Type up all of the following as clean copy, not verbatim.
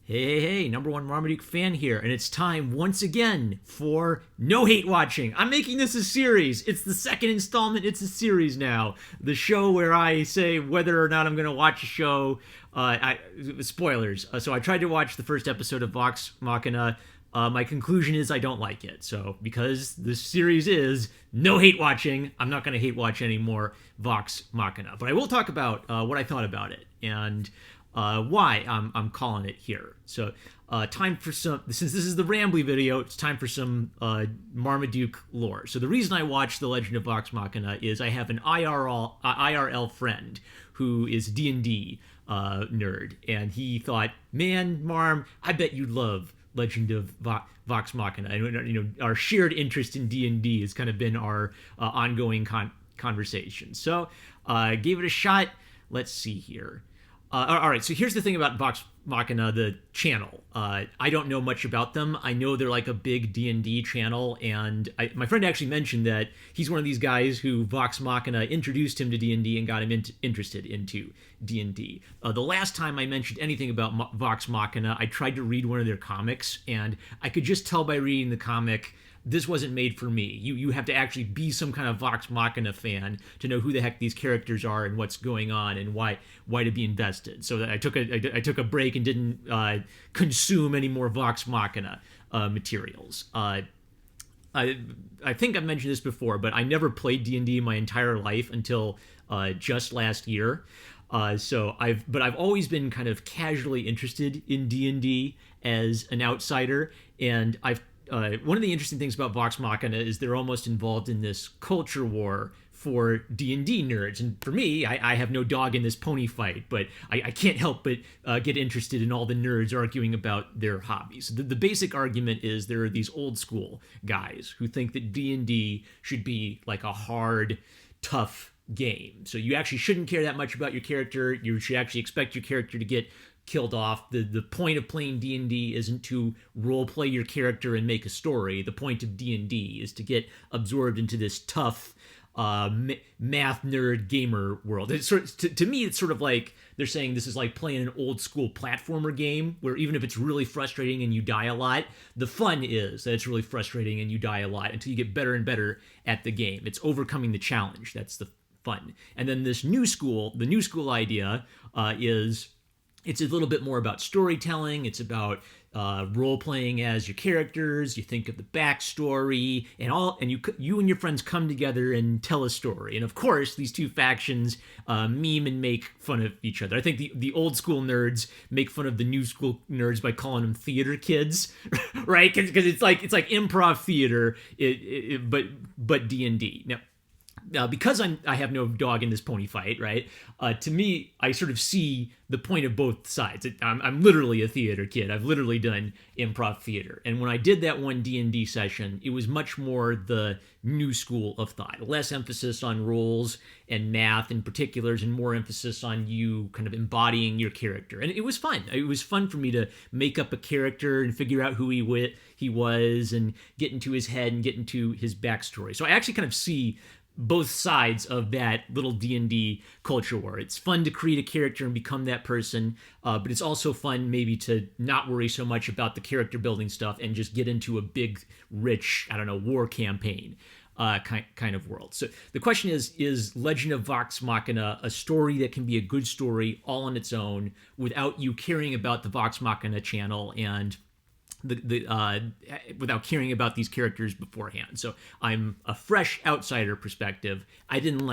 Hey, number one Marmaduke fan here, and it's time once again for No Hate Watching. I'm making this a series. It's the second installment. It's a series now. The show where I say whether or not I'm going to watch a show. Spoilers. So I tried to watch the first episode of Vox Machina. My conclusion is I don't like it. So because this series is No Hate Watching, I'm not going to hate watch anymore Vox Machina. But I will talk about what I thought about it and why I'm calling it here. So time for some, since this is the Rambly video, it's time for some Marmaduke lore. So the reason I watched The Legend of Vox Machina is I have an IRL friend who is D&D nerd, and he thought, man, Marm, I bet you'd love Legend of Vox Machina. And our shared interest in D&D has kind of been our ongoing conversation. So gave it a shot. Let's see here. All right, so here's the thing about Vox Machina, the channel. I don't know much about them. I know they're like a big D&D channel, and my friend actually mentioned that he's one of these guys who Vox Machina introduced him to D&D and got him interested into D&D. The last time I mentioned anything about Vox Machina, I tried to read one of their comics, and I could just tell by reading the comic this wasn't made for me. You have to actually be some kind of Vox Machina fan to know who the heck these characters are and what's going on and why to be invested. So I took a break and didn't consume any more Vox Machina materials. I think I've mentioned this before, but I never played D&D my entire life until just last year. So I've always been kind of casually interested in D&D as an outsider, and one of the interesting things about Vox Machina is they're almost involved in this culture war for D&D nerds. And for me, I have no dog in this pony fight, but I can't help but get interested in all the nerds arguing about their hobbies. The basic argument is there are these old school guys who think that D&D should be like a hard, tough game. So you actually shouldn't care that much about your character. You should actually expect your character to get killed off. The point of playing D&D isn't to role play your character and make a story. The point of D&D is to get absorbed into this tough math nerd gamer world. It's to me, it's sort of like they're saying this is like playing an old school platformer game where even if it's really frustrating and you die a lot, the fun is that it's really frustrating and you die a lot until you get better and better at the game. It's overcoming the challenge. That's the fun. And then the new school idea is it's a little bit more about storytelling. It's about role-playing as your characters. You think of the backstory, and you and your friends come together and tell a story. And of course, these two factions meme and make fun of each other. I think the old school nerds make fun of the new school nerds by calling them theater kids, right? Because it's like improv theater, but D&D. Now, because I have no dog in this pony fight, right? To me, I sort of see the point of both sides. I'm literally a theater kid. I've literally done improv theater. And when I did that one D&D session, it was much more the new school of thought. Less emphasis on rules and math in particulars and more emphasis on you kind of embodying your character. And it was fun. It was fun for me to make up a character and figure out who he was and get into his head and get into his backstory. So I actually kind of see both sides of that little D&D culture war. It's fun to create a character and become that person, but it's also fun maybe to not worry so much about the character building stuff and just get into a big, rich, war campaign kind of world. So the question is Legend of Vox Machina a story that can be a good story all on its own without you caring about the Vox Machina channel and without caring about these characters beforehand? So I'm a fresh outsider perspective. I didn't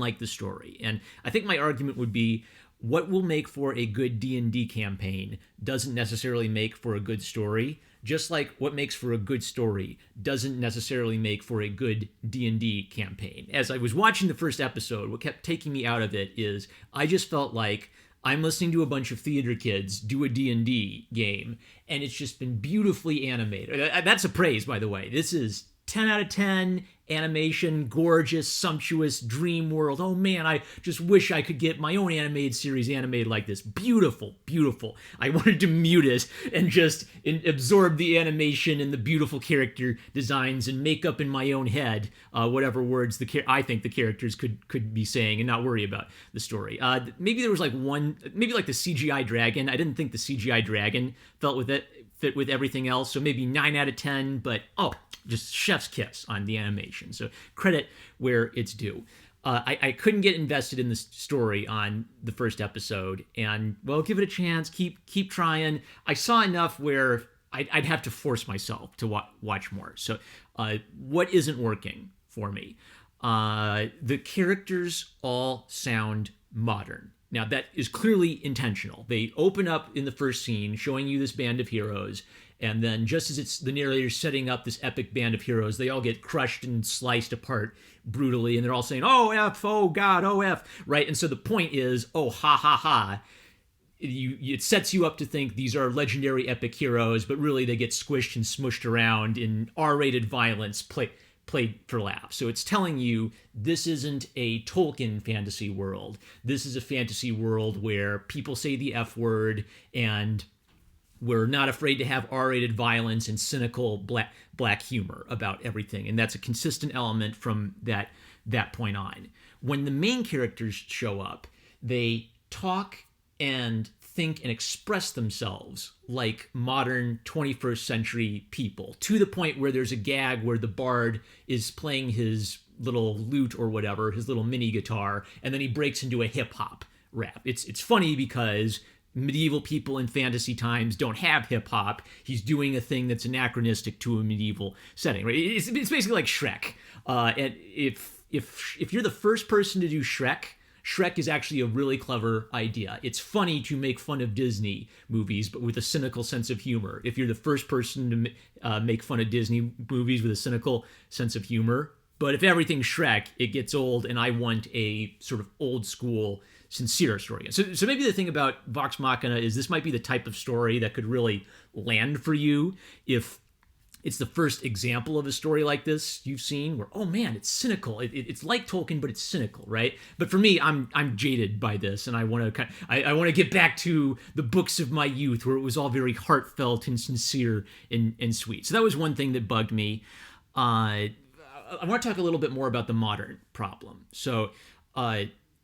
like the story, and I think my argument would be what will make for a good D&D campaign doesn't necessarily make for a good story. Just like what makes for a good story doesn't necessarily make for a good D&D campaign. As I was watching the first episode, what kept taking me out of it is I just felt like I'm listening to a bunch of theater kids do a D&D game, and it's just been beautifully animated. That's a praise, by the way. This is 10 out of 10, animation, gorgeous, sumptuous, dream world. Oh man, I just wish I could get my own animated series animated like this. Beautiful, beautiful. I wanted to mute it and just absorb the animation and the beautiful character designs and make up in my own head whatever words I think the characters could be saying and not worry about the story. Maybe there was like maybe like the CGI dragon. I didn't think the CGI dragon fit with everything else, so maybe 9 out of 10, but just chef's kiss on the animation. So credit where it's due. I couldn't get invested in the story on the first episode, and well, give it a chance. Keep trying. I saw enough where I'd have to force myself to watch more. So what isn't working for me? The characters all sound modern. Now, that is clearly intentional. They open up in the first scene showing you this band of heroes, and then just as it's the narrator setting up this epic band of heroes, they all get crushed and sliced apart brutally, and they're all saying, "Oh, F, oh, God, oh, F," right? And so the point is, oh, ha, ha, ha. It sets you up to think these are legendary epic heroes, but really they get squished and smushed around in R-rated violence played for laughs. So it's telling you this isn't a Tolkien fantasy world. This is a fantasy world where people say the F word, and we're not afraid to have R-rated violence and cynical black humor about everything. And that's a consistent element from that point on. When the main characters show up, they talk and think and express themselves like modern 21st century people, to the point where there's a gag where the bard is playing his little lute or whatever, his little mini guitar, and then he breaks into a hip-hop rap. It's funny because medieval people in fantasy times don't have hip-hop. He's doing a thing that's anachronistic to a medieval setting, right? It's basically like Shrek. And if you're the first person to do Shrek is actually a really clever idea. It's funny to make fun of Disney movies, but with a cynical sense of humor. If you're the first person to make fun of Disney movies with a cynical sense of humor. But if everything's Shrek, it gets old, and I want a sort of old school, sincere story. So maybe the thing about Vox Machina is this might be the type of story that could really land for you if it's the first example of a story like this you've seen where, oh man, it's cynical. It's like Tolkien, but it's cynical, right? But for me, I'm jaded by this, and I want to get back to the books of my youth where it was all very heartfelt and sincere and sweet. So that was one thing that bugged me. I want to talk a little bit more about the modern problem. So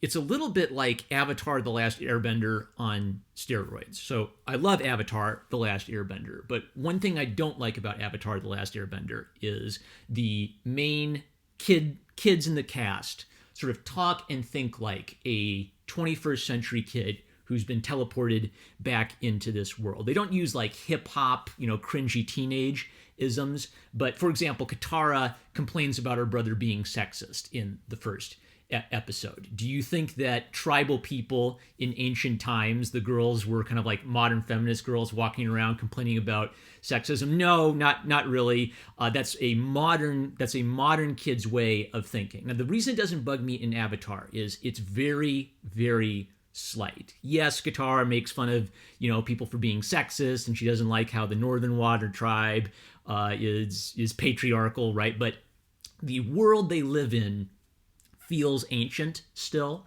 it's a little bit like Avatar: The Last Airbender on steroids. So I love Avatar: The Last Airbender, but one thing I don't like about Avatar: The Last Airbender is the main kids in the cast sort of talk and think like a 21st century kid who's been teleported back into this world. They don't use like hip hop, cringy teenage isms, but for example, Katara complains about her brother being sexist in the first episode. Do you think that tribal people in ancient times, the girls were kind of like modern feminist girls walking around complaining about sexism? No, not really. That's a modern kid's way of thinking. Now, the reason it doesn't bug me in Avatar is it's very, very slight. Yes, Katara makes fun of people for being sexist, and she doesn't like how the Northern Water tribe is patriarchal, right? But the world they live in feels ancient still,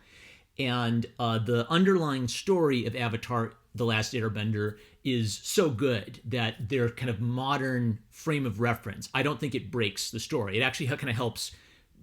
and the underlying story of Avatar: The Last Airbender is so good that their kind of modern frame of reference, I don't think it breaks the story. It actually kind of helps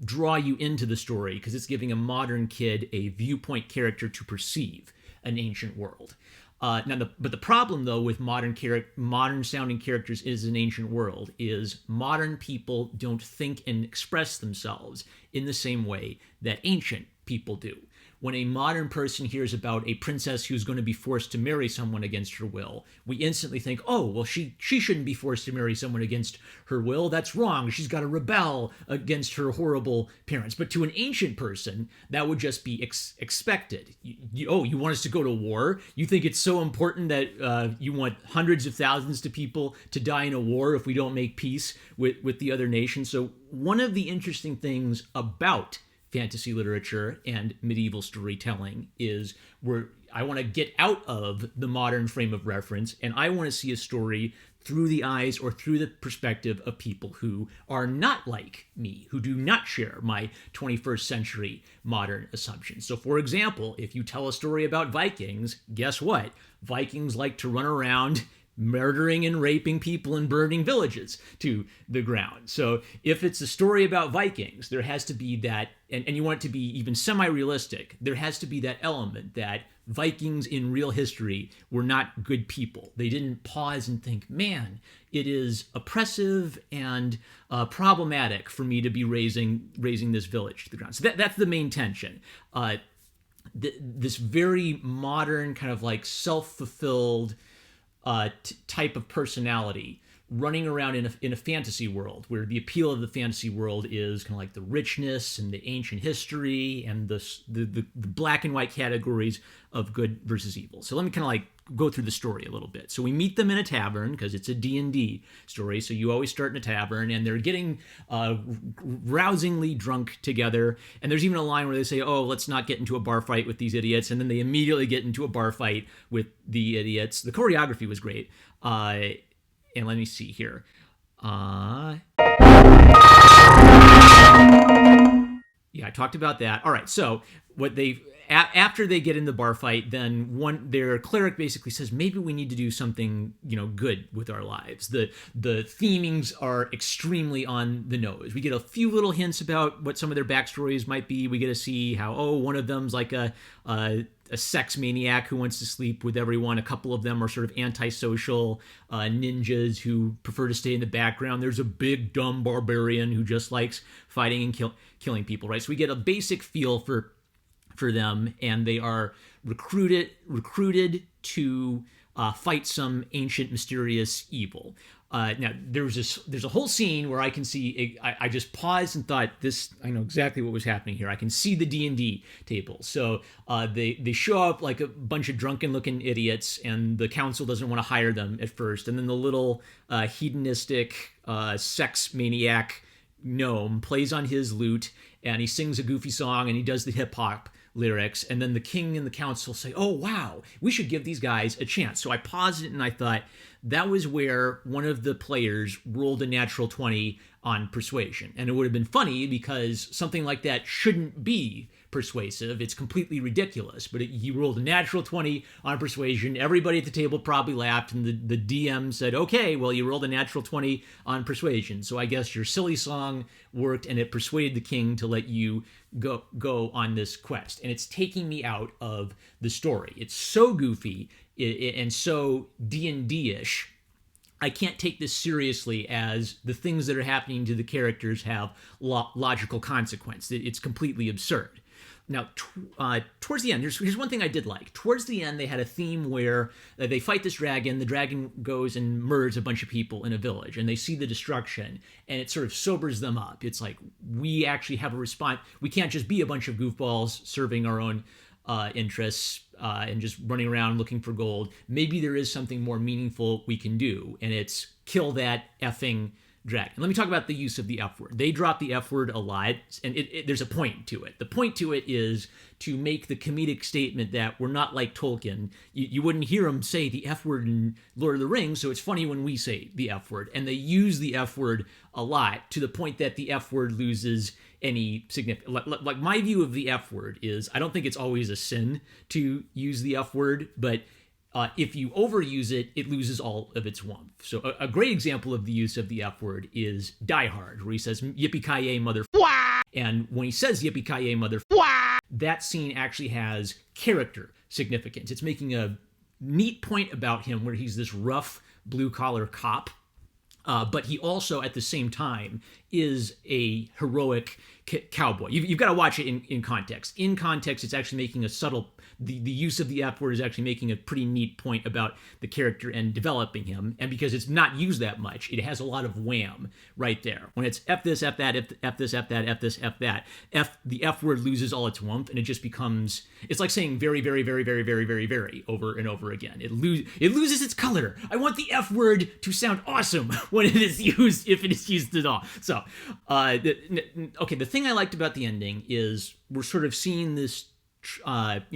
draw you into the story because it's giving a modern kid a viewpoint character to perceive an ancient world. But the problem, though, with modern sounding characters is an ancient world is modern people don't think and express themselves in the same way that ancient people do. When a modern person hears about a princess who's going to be forced to marry someone against her will, we instantly think, oh, well, she shouldn't be forced to marry someone against her will. That's wrong. She's got to rebel against her horrible parents. But to an ancient person, that would just be expected. You want us to go to war? You think it's so important that you want hundreds of thousands of people to die in a war if we don't make peace with the other nation? So one of the interesting things about fantasy literature and medieval storytelling is I want to get out of the modern frame of reference, and I want to see a story through the eyes or through the perspective of people who are not like me, who do not share my 21st century modern assumptions. So, for example, if you tell a story about Vikings, guess what? Vikings like to run around murdering and raping people and burning villages to the ground. So if it's a story about Vikings, there has to be that, and you want it to be even semi-realistic, there has to be that element that Vikings in real history were not good people. They didn't pause and think, man, it is oppressive and problematic for me to be raising this village to the ground. So that's the main tension. This very modern kind of like self-fulfilled type of personality running around in a fantasy world where the appeal of the fantasy world is kind of like the richness and the ancient history and the black and white categories of good versus evil. So let me kind of like go through the story a little bit. So we meet them in a tavern because it's a D&D story. So you always start in a tavern and they're getting rousingly drunk together. And there's even a line where they say, oh, let's not get into a bar fight with these idiots. And then they immediately get into a bar fight with the idiots. The choreography was great. And let me see here. Yeah, I talked about that. All right, so after they get in the bar fight, then their cleric basically says, maybe we need to do something, good with our lives. The themings are extremely on the nose. We get a few little hints about what some of their backstories might be. We get to see how, one of them's like a sex maniac who wants to sleep with everyone. A couple of them are sort of antisocial ninjas who prefer to stay in the background. There's a big, dumb barbarian who just likes fighting and killing people, right? So we get a basic feel for them, and they are recruited to fight some ancient, mysterious evil. Now, there's a whole scene where I can see, I just paused and thought, I know exactly what was happening here. I can see the D&D table. So they show up like a bunch of drunken-looking idiots, and the council doesn't want to hire them at first. And then the little hedonistic sex maniac gnome plays on his lute, and he sings a goofy song, and he does the hip-hop lyrics, and then the king and the council say, oh, wow, we should give these guys a chance. So I paused it and I thought that was where one of the players rolled a natural 20 on persuasion. And it would have been funny because something like that shouldn't be persuasive. It's completely ridiculous. But he rolled a natural 20 on persuasion. Everybody at the table probably laughed, and the DM said, okay, well, you rolled a natural 20 on persuasion. So I guess your silly song worked, and it persuaded the king to let you go on this quest. And it's taking me out of the story. It's so goofy and so D&D-ish. I can't take this seriously as the things that are happening to the characters have logical consequence. It's completely absurd. Now, towards the end, here's one thing I did like. Towards the end, they had a theme where they fight this dragon. The dragon goes and murders a bunch of people in a village, and they see the destruction, and it sort of sobers them up. It's like, we actually have a response. We can't just be a bunch of goofballs serving our own interests and just running around looking for gold. Maybe there is something more meaningful we can do, and it's kill that effing dragon. Let me talk about the use of the F word. They drop the F word a lot, and there's a point to it. The point to it is to make the comedic statement that we're not like Tolkien. You wouldn't hear him say the F word in Lord of the Rings, so it's funny when we say the F word. And they use the F word a lot to the point that the F word loses any significance. Like my view of the F word is, I don't think it's always a sin to use the F word, but if you overuse it, it loses all of its warmth. So a great example of the use of the F word is Die Hard, where he says, yippee-ki-yay, mother... And when he says yippee-ki-yay, mother... that scene actually has character significance. It's making a neat point about him where he's this rough, blue-collar cop, but he also, at the same time, is a heroic cowboy. You've got to watch it in context. In context, it's actually making a subtle... The use of the F word is actually making a pretty neat point about the character and developing him. And because it's not used that much, it has a lot of wham right there. When it's F this, F that, F this, F that, F this, F that, the F word loses all its warmth, and it just becomes... It's like saying very, very, very, very, very, very, very over and over again. It loses its color. I want the F word to sound awesome when it is used, if it is used at all. So, the thing I liked about the ending is we're sort of seeing this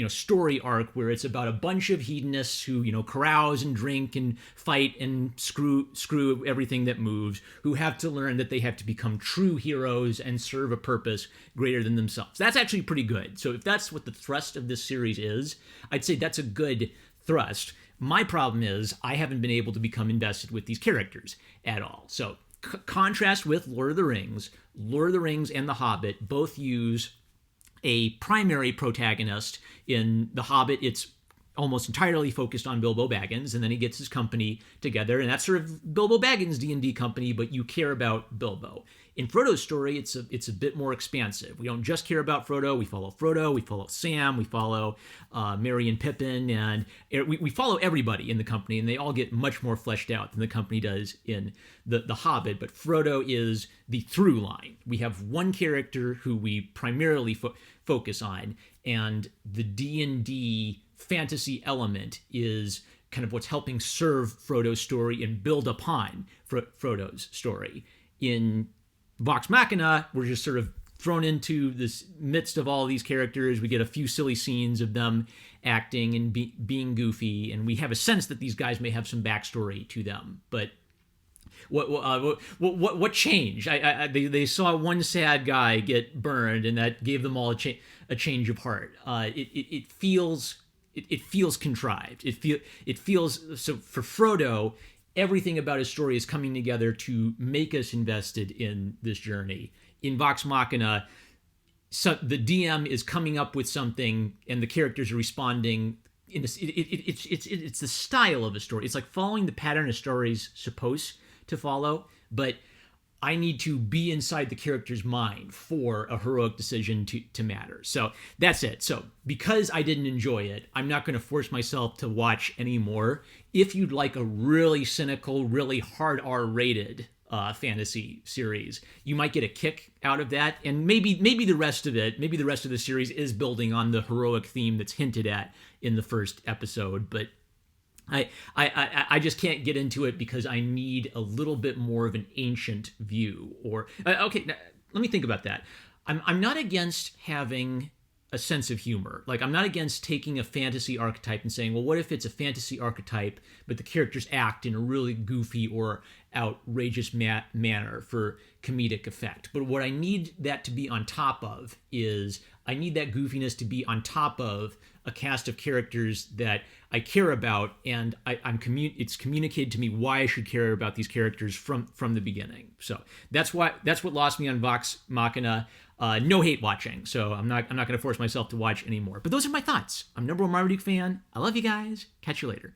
story arc where it's about a bunch of hedonists who, carouse and drink and fight and screw everything that moves, who have to learn that they have to become true heroes and serve a purpose greater than themselves. That's actually pretty good. So if that's what the thrust of this series is, I'd say that's a good thrust. My problem is I haven't been able to become invested with these characters at all. So contrast with Lord of the Rings. Lord of the Rings and The Hobbit both use a primary protagonist. In The Hobbit, it's almost entirely focused on Bilbo Baggins, and then he gets his company together, and that's sort of Bilbo Baggins' D&D company, but you care about Bilbo. In Frodo's story, it's a bit more expansive. We don't just care about Frodo. We follow Frodo, we follow Sam, we follow Merry and Pippin, and we follow everybody in the company, and they all get much more fleshed out than the company does in the Hobbit. But Frodo is the through line. We have one character who we primarily focus on, and the D&D fantasy element is kind of what's helping serve Frodo's story and build upon Frodo's story. In Vox Machina, we're just sort of thrown into this midst of all these characters. We get a few silly scenes of them acting and being goofy, and we have a sense that these guys may have some backstory to them. But what changed? They saw one sad guy get burned, and that gave them all a change of heart. It feels contrived. It feels so for Frodo. Everything about his story is coming together to make us invested in this journey. In Vox Machina, so the DM is coming up with something, and the characters are responding. It's the style of a story. It's like following the pattern a story's supposed to follow, but I need to be inside the character's mind for a heroic decision to matter. So that's it. So because I didn't enjoy it, I'm not going to force myself to watch anymore. If you'd like a really cynical, really hard R-rated fantasy series, you might get a kick out of that. And maybe the rest of the series is building on the heroic theme that's hinted at in the first episode. But I just can't get into it because I need a little bit more of an ancient view. Or okay, now, let me think about that. I'm not against having a sense of humor. Like, I'm not against taking a fantasy archetype and saying, well, what if it's a fantasy archetype, but the characters act in a really goofy or outrageous manner for comedic effect. But what I need that to be on top of is I need that goofiness to be on top of a cast of characters that I care about, and it's communicated to me why I should care about these characters from the beginning. So that's what lost me on Vox Machina. No hate watching, so I'm not going to force myself to watch anymore. But those are my thoughts. I'm #1 Marmaduke fan. I love you guys. Catch you later.